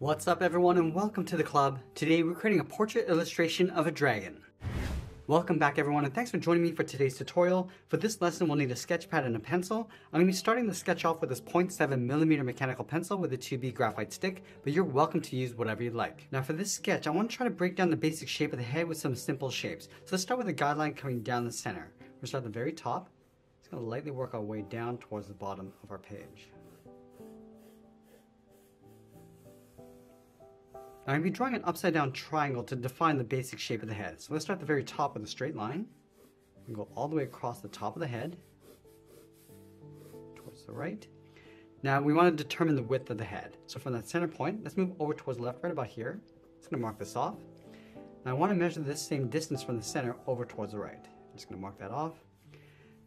What's up everyone and welcome to the club. Today we're creating a portrait illustration of a dragon. Welcome back everyone and thanks for joining me for today's tutorial. For this lesson we'll need a sketch pad and a pencil. I'm going to be starting the sketch off with this 0.7mm mechanical pencil with a 2B graphite stick, but you're welcome to use whatever you'd like. Now for this sketch I want to try to break down the basic shape of the head with some simple shapes. So let's start with a guideline coming down the center. We'll start at the very top. Just going to lightly work our way down towards the bottom of our page. Now I'm going to be drawing an upside down triangle to define the basic shape of the head. So let's start at the very top with a straight line and go all the way across the top of the head towards the right. Now we want to determine the width of the head. So from that center point, let's move over towards the left, right about here. I'm just going to mark this off. Now I want to measure this same distance from the center over towards the right. I'm just going to mark that off.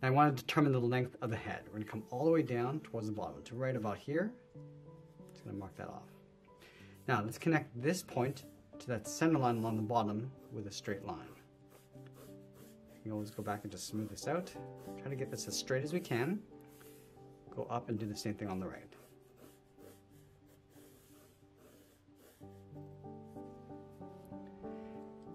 Now I want to determine the length of the head. We're going to come all the way down towards the bottom to right about here. I'm just going to mark that off. Now let's connect this point to that center line along the bottom with a straight line. You can always go back and just smooth this out. Try to get this as straight as we can. Go up and do the same thing on the right.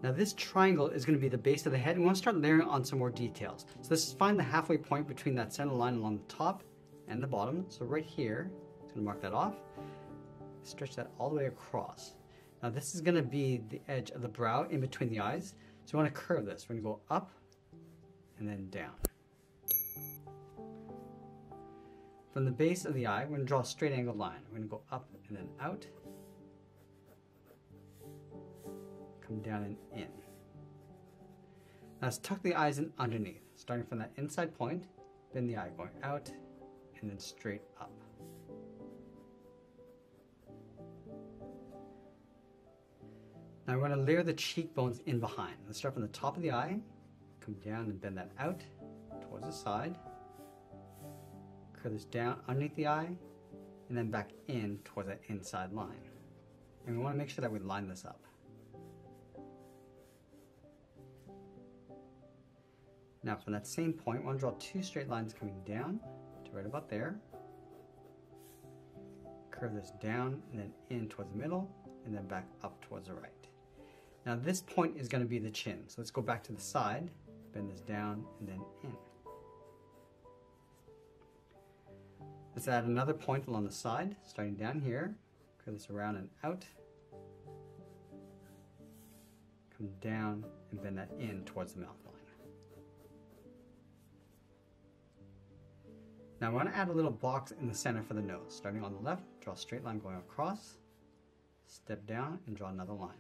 Now this triangle is going to be the base of the head and we want to start layering on some more details. So let's find the halfway point between that center line along the top and the bottom. So right here, I'm going to mark that off. Stretch that all the way across. Now this is going to be the edge of the brow in between the eyes. So we want to curve this. We're going to go up and then down. From the base of the eye, we're going to draw a straight angle line. We're going to go up and then out. Come down and in. Now let's tuck the eyes in underneath. Starting from that inside point, bend the eye going out and then straight up. Now we're going to layer the cheekbones in behind. Let's start from the top of the eye, come down and bend that out towards the side, curve this down underneath the eye, and then back in towards that inside line. And we want to make sure that we line this up. Now from that same point, we want to draw two straight lines coming down to right about there. Curve this down and then in towards the middle, and then back up towards the right. Now this point is going to be the chin. So let's go back to the side, bend this down and then in. Let's add another point along the side, starting down here, curve this around and out. Come down and bend that in towards the mouth line. Now I want to add a little box in the center for the nose. Starting on the left, draw a straight line going across, step down and draw another line.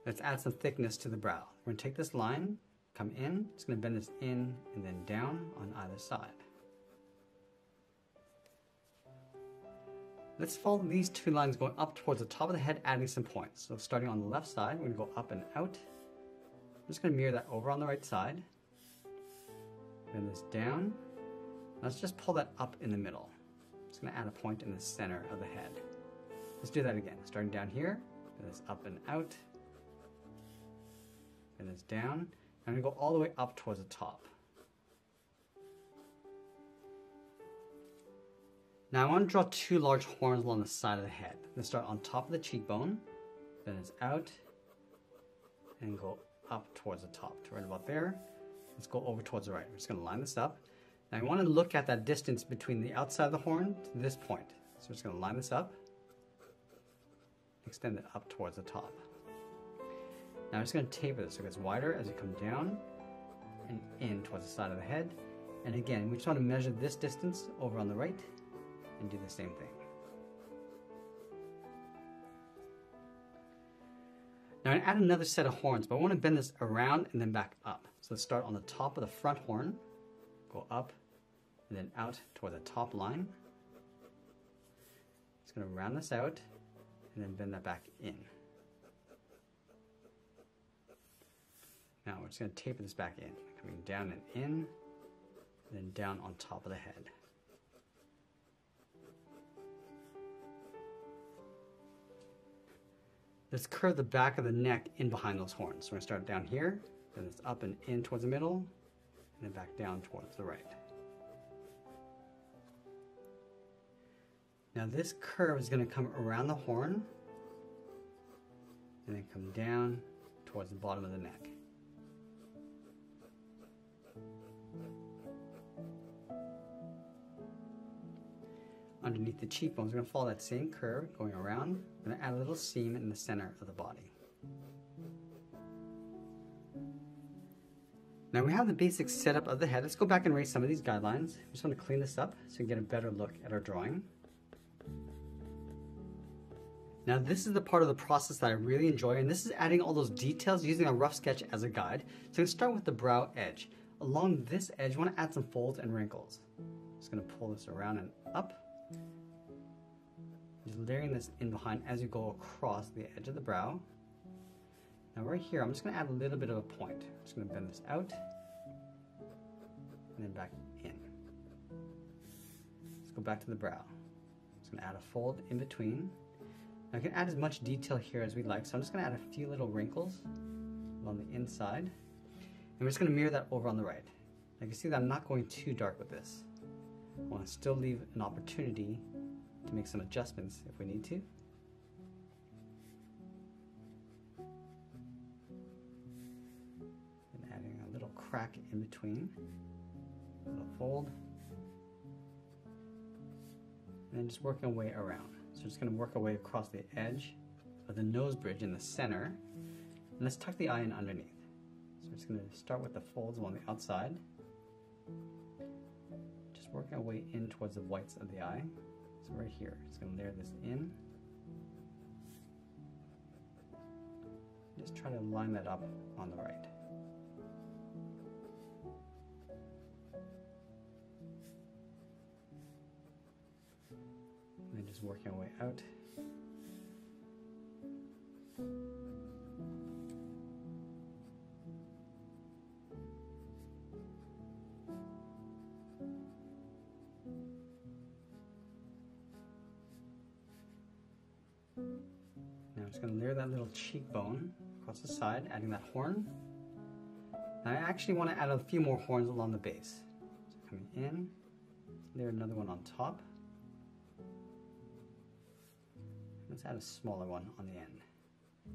Let's add some thickness to the brow. We're going to take this line, come in, it's going to bend this in and then down on either side. Let's follow these two lines going up towards the top of the head, adding some points. So starting on the left side, we're going to go up and out. I'm just going to mirror that over on the right side. Bend this down. Let's just pull that up in the middle. I'm just going to add a point in the center of the head. Let's do that again. Starting down here, bend this up and out. And it's down. I'm going to go all the way up towards the top. Now I want to draw two large horns along the side of the head. Let's start on top of the cheekbone, then it's out, and go up towards the top to right about there. Let's go over towards the right. We're just going to line this up. Now I want to look at that distance between the outside of the horn to this point. So we're just going to line this up, extend it up towards the top. Now I'm just going to taper this so it gets wider as you come down and in towards the side of the head. And again, we just want to measure this distance over on the right and do the same thing. Now I add another set of horns, but I want to bend this around and then back up. So let's start on the top of the front horn, go up and then out toward the top line. Just going to round this out and then bend that back in. Now we're just going to taper this back in, coming down and in, and then down on top of the head. Let's curve the back of the neck in behind those horns. So we're going to start down here, then it's up and in towards the middle, and then back down towards the right. Now this curve is going to come around the horn and then come down towards the bottom of the neck. Underneath the cheekbones, we're going to follow that same curve going around. We're going to add a little seam in the center of the body. Now we have the basic setup of the head. Let's go back and erase some of these guidelines. I just want to clean this up so we can get a better look at our drawing. Now this is the part of the process that I really enjoy, and this is adding all those details using a rough sketch as a guide. So I'm going to start with the brow edge. Along this edge, you want to add some folds and wrinkles. Just going to pull this around and up. Just layering this in behind as you go across the edge of the brow. Now right here, I'm just going to add a little bit of a point. I'm just going to bend this out and then back in. Let's go back to the brow. I'm just going to add a fold in between. Now I can add as much detail here as we'd like, so I'm just going to add a few little wrinkles on the inside. And we're just going to mirror that over on the right. Now you can see that I'm not going too dark with this. I want to still leave an opportunity to make some adjustments if we need to. And adding a little crack in between, a little fold, and then just working our way around. So we're just going to work our way across the edge of the nose bridge in the center, and let's tuck the eye in underneath. So we're just going to start with the folds along the outside, just working our way in towards the whites of the eye. So right here, just going to layer this in. Just try to line that up on the right. And then just working our way out. Now I'm just going to layer that little cheekbone across the side, adding that horn. Now I actually want to add a few more horns along the base. So coming in, layer another one on top. Let's add a smaller one on the end.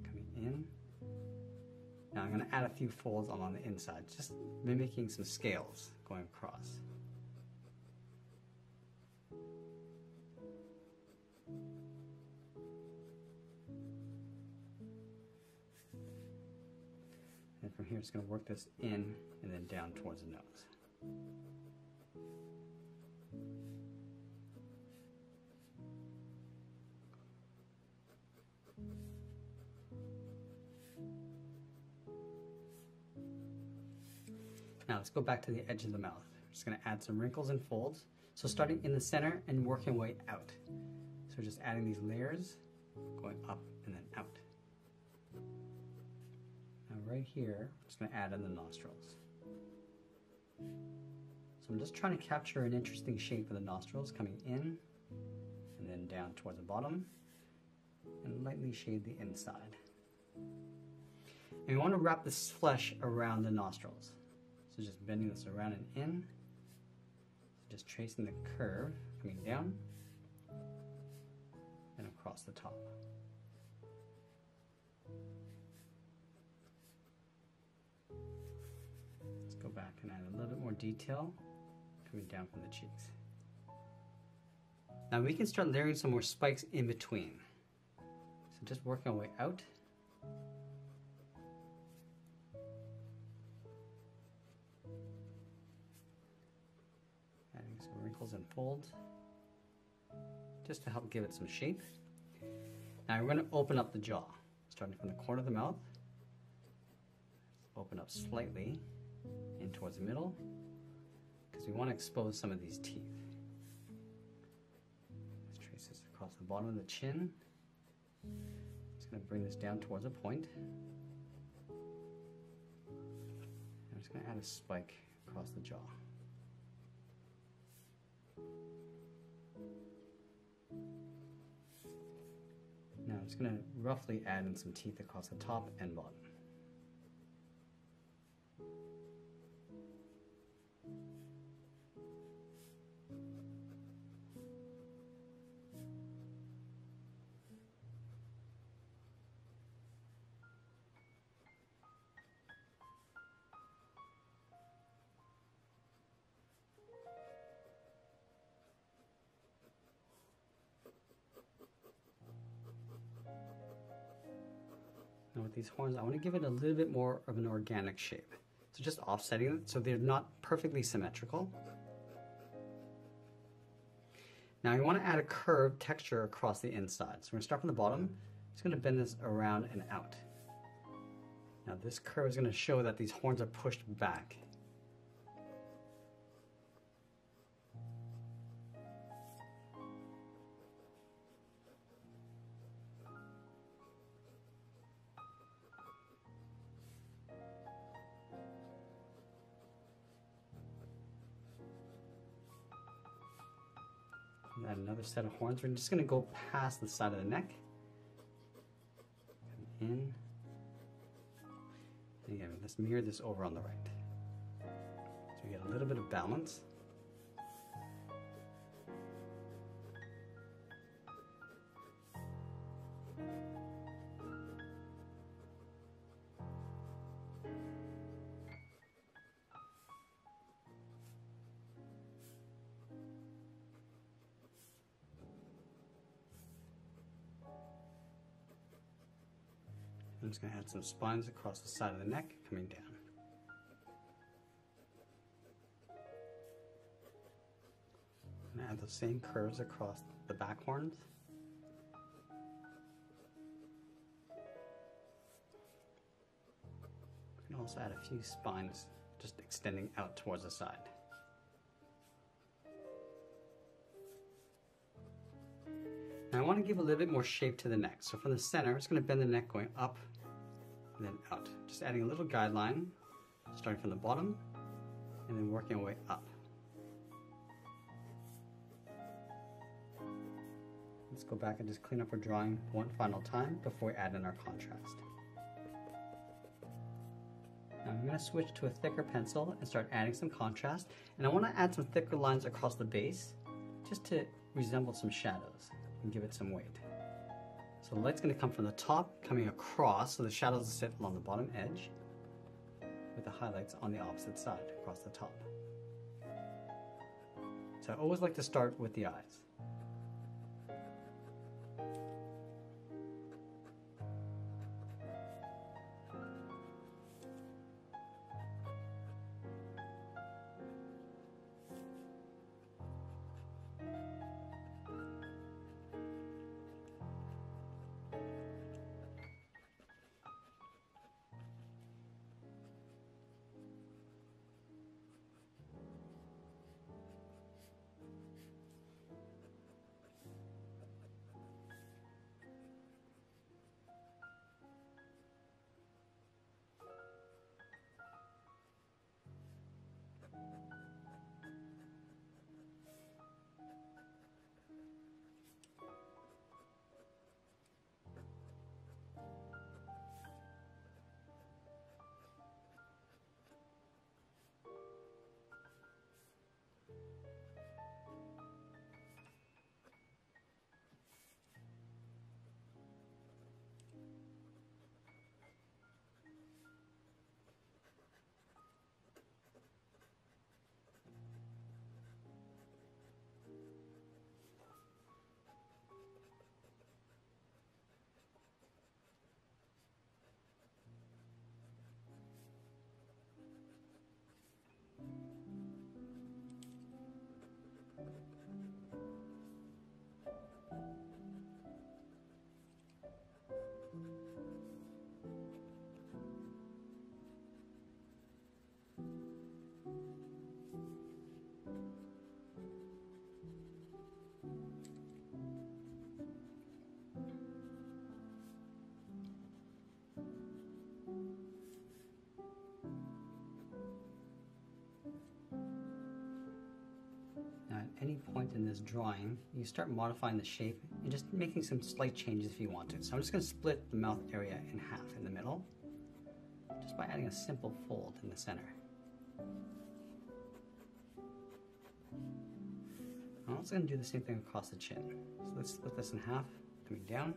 Coming in. Now I'm going to add a few folds along the inside, just mimicking some scales going across. And from here, it's going to work this in and then down towards the nose. Now let's go back to the edge of the mouth. We're just going to add some wrinkles and folds. So starting in the center and working way out. So we're just adding these layers, going up and then out. Now right here, I'm just going to add in the nostrils. So I'm just trying to capture an interesting shape of the nostrils, coming in and then down towards the bottom, and lightly shade the inside. And we want to wrap this flesh around the nostrils. So just bending this around and in, just tracing the curve, coming down and across the top. Let's go back and add a little bit more detail, coming down from the cheeks. Now we can start layering some more spikes in between. So just working our way out. Adding some wrinkles and folds, just to help give it some shape. Now we're going to open up the jaw, starting from the corner of the mouth. Open up slightly in towards the middle, because we want to expose some of these teeth. Let's trace this across the bottom of the chin. Just going to bring this down towards a point. I'm just going to add a spike across the jaw. Now I'm just going to roughly add in some teeth across the top and bottom. with these horns, I want to give it a little bit more of an organic shape. So just offsetting it so they're not perfectly symmetrical. Now you want to add a curved texture across the inside. So we're going to start from the bottom. Just going to bend this around and out. Now this curve is going to show that these horns are pushed back. And add another set of horns. We're just going to go past the side of the neck. Come in. And again, let's mirror this over on the right. So we get a little bit of balance. I'm just going to add some spines across the side of the neck, coming down. And add those same curves across the back horns. We can also add a few spines just extending out towards the side. Now I want to give a little bit more shape to the neck. So from the center, I'm just going to bend the neck going up and then out. Just adding a little guideline, starting from the bottom and then working our way up. Let's go back and just clean up our drawing one final time before we add in our contrast. Now I'm going to switch to a thicker pencil and start adding some contrast. And I want to add some thicker lines across the base just to resemble some shadows and give it some weight. So the light's going to come from the top, coming across, so the shadows will sit along the bottom edge, with the highlights on the opposite side, across the top. So I always like to start with the eyes. Any point in this drawing, you start modifying the shape and just making some slight changes if you want to. So I'm just going to split the mouth area in half in the middle, just by adding a simple fold in the center. I'm also going to do the same thing across the chin. So let's split this in half, coming down.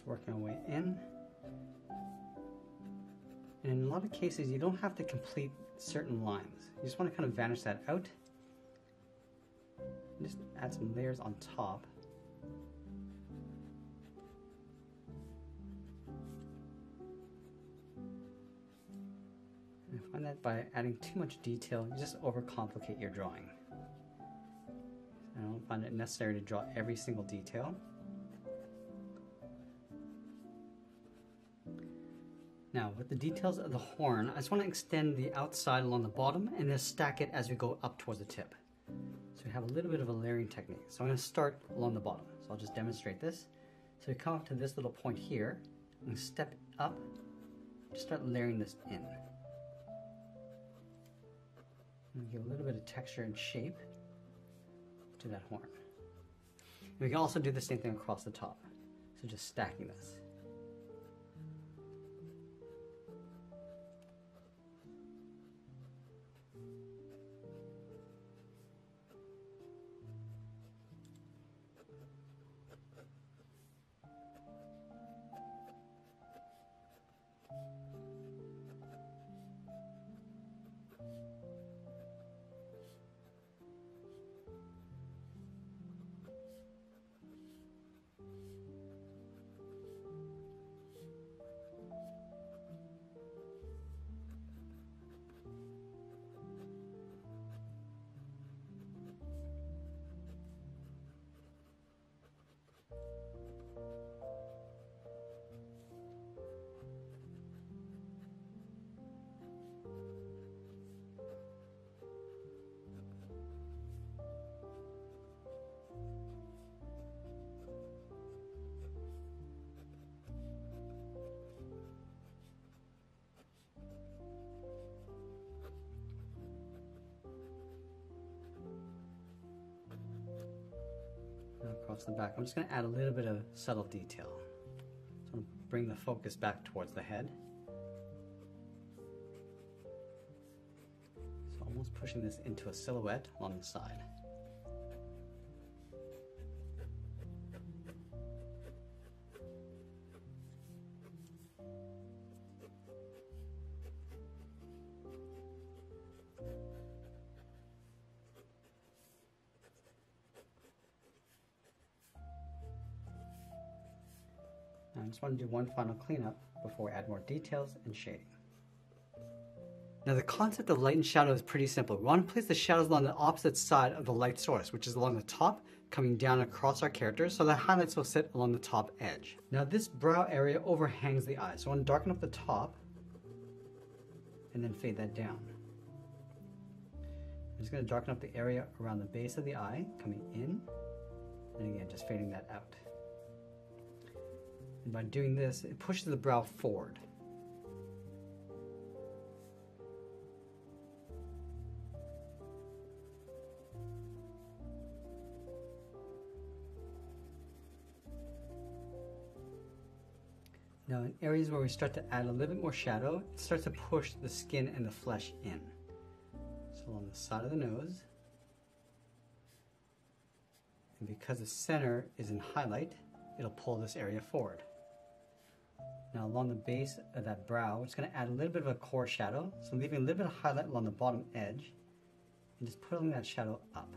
Just working our way in. And in a lot of cases, you don't have to complete certain lines. You just want to kind of vanish that out. And just add some layers on top. And I find that by adding too much detail, you just overcomplicate your drawing. I don't find it necessary to draw every single detail. Now, with the details of the horn, I just want to extend the outside along the bottom and then stack it as we go up towards the tip. So we have a little bit of a layering technique. So I'm going to start along the bottom. So I'll just demonstrate this. So we come up to this little point here, and step up, just start layering this in. And give a little bit of texture and shape to that horn. And we can also do the same thing across the top. So just stacking this. Across the back, I'm just going to add a little bit of subtle detail. So I'm going to bring the focus back towards the head. So almost pushing this into a silhouette along the side. I just want to do one final cleanup before we add more details and shading. Now the concept of light and shadow is pretty simple. We want to place the shadows along the opposite side of the light source, which is along the top, coming down across our characters, so the highlights will sit along the top edge. Now this brow area overhangs the eye, so I want to darken up the top and then fade that down. I'm just going to darken up the area around the base of the eye, coming in, and again just fading that out. And by doing this, it pushes the brow forward. Now in areas where we start to add a little bit more shadow, it starts to push the skin and the flesh in. So along the side of the nose. And because the center is in highlight, it'll pull this area forward. Now along the base of that brow, we're just going to add a little bit of a core shadow. So I'm leaving a little bit of highlight along the bottom edge and just pulling that shadow up.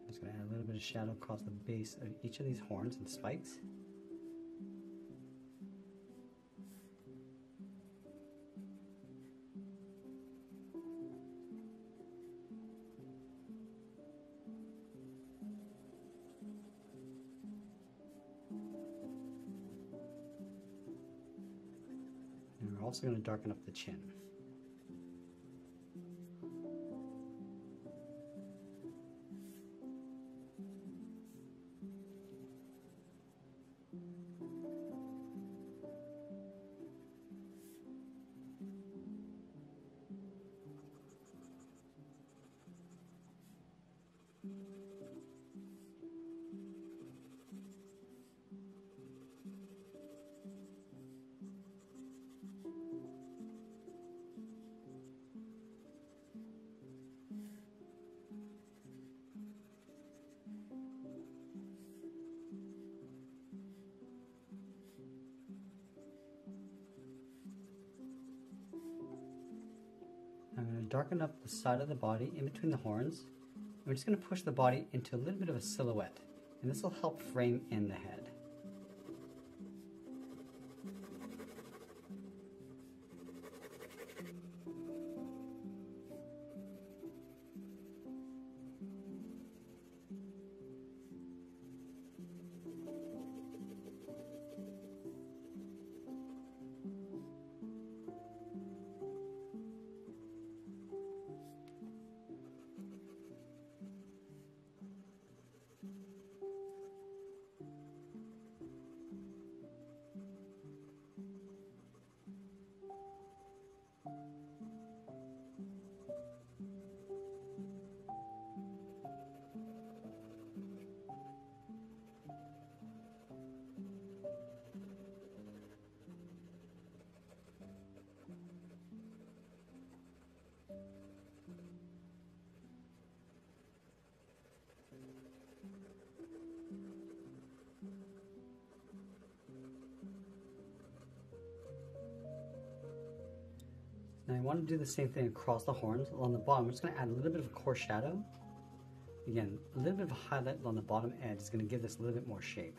I'm just going to add a little bit of shadow across the base of each of these horns and spikes. We're also going to darken up the chin. darken up the side of the body in between the horns. And we're just going to push the body into a little bit of a silhouette, and this will help frame in the head. Now I want to do the same thing across the horns. Along the bottom, I'm just going to add a little bit of a coarse shadow. Again, a little bit of a highlight on the bottom edge is going to give this a little bit more shape.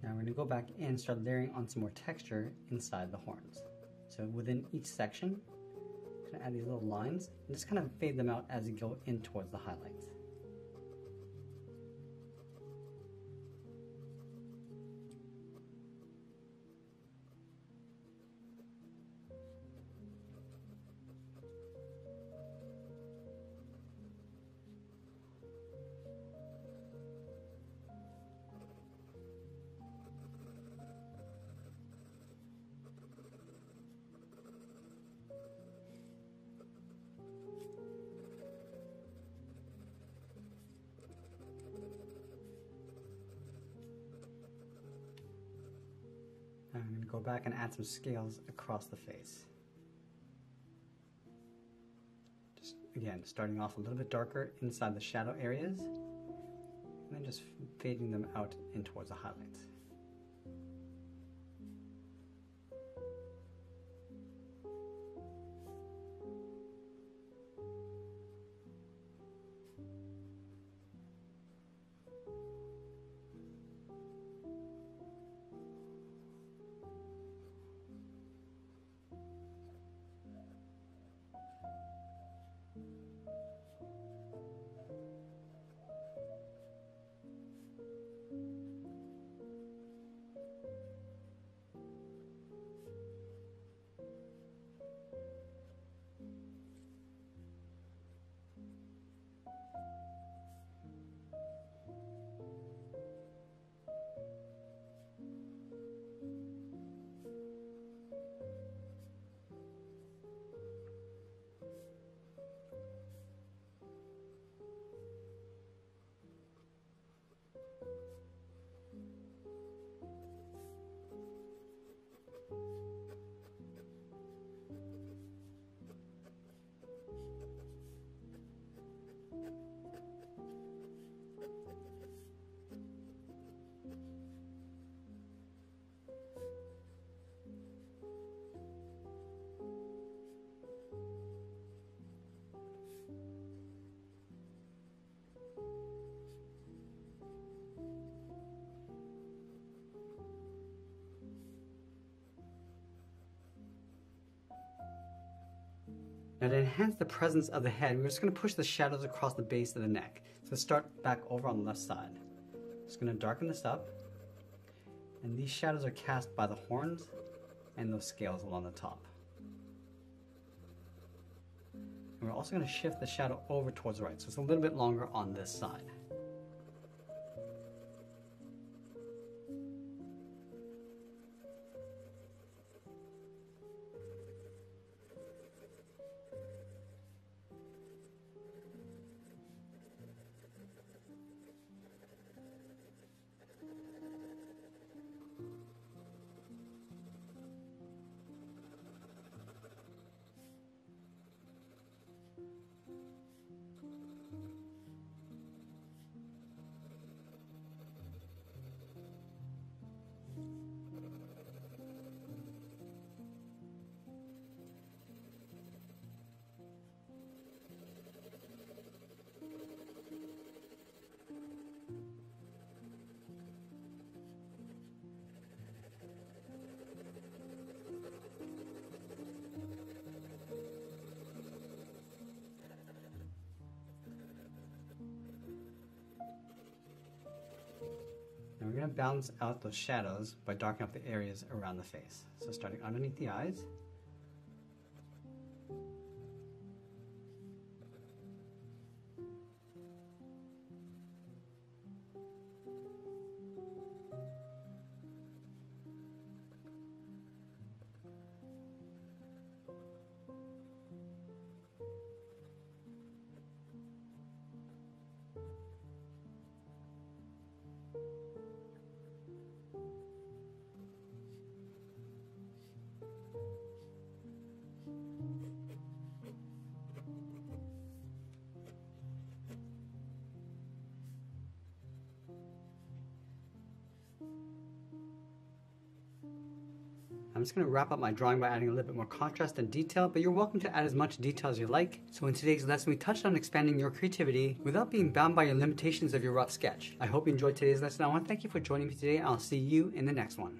Now we're going to go back and start layering on some more texture inside the horns. So within each section, I'm going to add these little lines and just kind of fade them out as you go in towards the highlights. I'm going to go back and add some scales across the face. Just again, starting off a little bit darker inside the shadow areas, and then just fading them out in towards the highlights. Now to enhance the presence of the head, we're just going to push the shadows across the base of the neck. So let's start back over on the left side. Just going to darken this up. And these shadows are cast by the horns and those scales along the top. And we're also going to shift the shadow over towards the right, so it's a little bit longer on this side. And we're going to balance out those shadows by darkening up the areas around the face. So starting underneath the eyes. I'm just going to wrap up my drawing by adding a little bit more contrast and detail, but you're welcome to add as much detail as you like. So in today's lesson, we touched on expanding your creativity without being bound by your limitations of your rough sketch. I hope you enjoyed today's lesson. I want to thank you for joining me today, and I'll see you in the next one.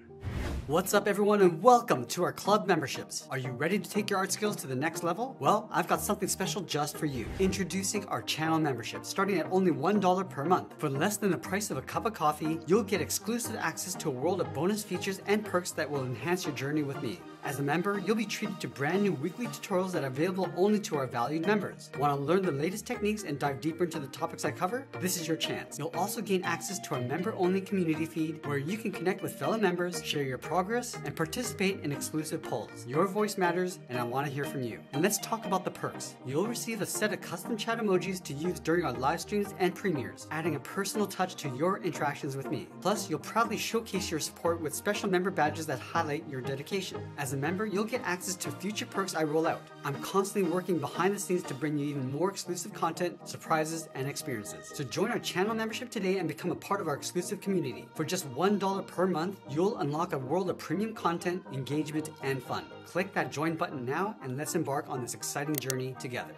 What's up everyone, and welcome to our club memberships. Are you ready to take your art skills to the next level? Well, I've got something special just for you. Introducing our channel membership, starting at only $1 per month. For less than the price of a cup of coffee, you'll get exclusive access to a world of bonus features and perks that will enhance your journey with me. As a member, you'll be treated to brand new weekly tutorials that are available only to our valued members. Want to learn the latest techniques and dive deeper into the topics I cover? This is your chance. You'll also gain access to our member-only community feed where you can connect with fellow members, share your progress, and participate in exclusive polls. Your voice matters, and I want to hear from you. And let's talk about the perks. You'll receive a set of custom chat emojis to use during our live streams and premieres, adding a personal touch to your interactions with me. Plus, you'll proudly showcase your support with special member badges that highlight your dedication. As a member, you'll get access to future perks I roll out. I'm constantly working behind the scenes to bring you even more exclusive content, surprises, and experiences. So join our channel membership today and become a part of our exclusive community. For just $1 per month, you'll unlock a world of premium content, engagement, and fun. Click that join button now and let's embark on this exciting journey together.